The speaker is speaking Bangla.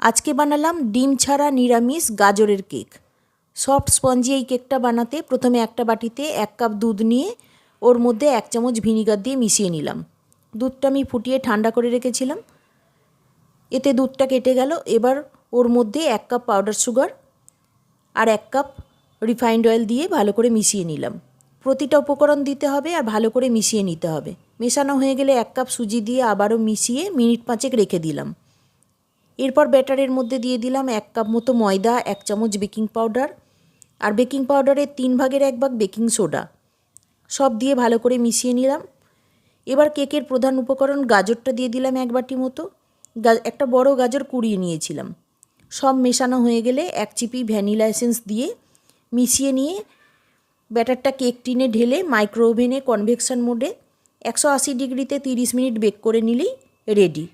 আজকে বানালাম ডিম ছাড়া নিরামিষ গাজরের কেক। সফট স্পঞ্জি এই কেকটা বানাতে প্রথমে একটা বাটিতে 1 কাপ দুধ নিয়ে ওর মধ্যে 1 চামচ ভিনিগার দিয়ে মিশিয়ে নিলাম। দুধটা আমি ফুটিয়ে ঠান্ডা করে রেখেছিলাম। এতে দুধটা কেটে গেল। এবার ওর মধ্যে 1 কাপ পাউডার সুগার আর 1 কাপ রিফাইন্ড অয়েল দিয়ে ভালো করে মিশিয়ে নিলাম। প্রতিটা উপকরণ দিতে হবে আর ভালো করে মিশিয়ে নিতে হবে। মেশানো হয়ে গেলে 1 কাপ সুজি দিয়ে আবারও মিশিয়ে মিনিট 5 রেখে দিলাম। এরপর ব্যাটারের মধ্যে দিয়ে দিলাম 1 কাপ মতো ময়দা, 1 চামচ বেকিং পাউডার আর বেকিং পাউডারের 3 ভাগের 1 ভাগ বেকিং সোডা সব দিয়ে ভালো করে মিশিয়ে নিলাম। এবার কেকের প্রধান উপকরণ গাজরটা দিয়ে দিলাম 1 বাটি মতো। একটা বড় গাজর কুড়িয়ে নিয়েছিলাম। সব মেশানো হয়ে গেলে 1 চিপি ভ্যানিলা এসেন্স দিয়ে মিশিয়ে নিয়ে ব্যাটারটা কেক টিনে ঢেলে মাইক্রো ওভেনে কনভেকশন মোডে 180 ডিগ্রিতে 30 মিনিট বেক করে নিলেই রেডি।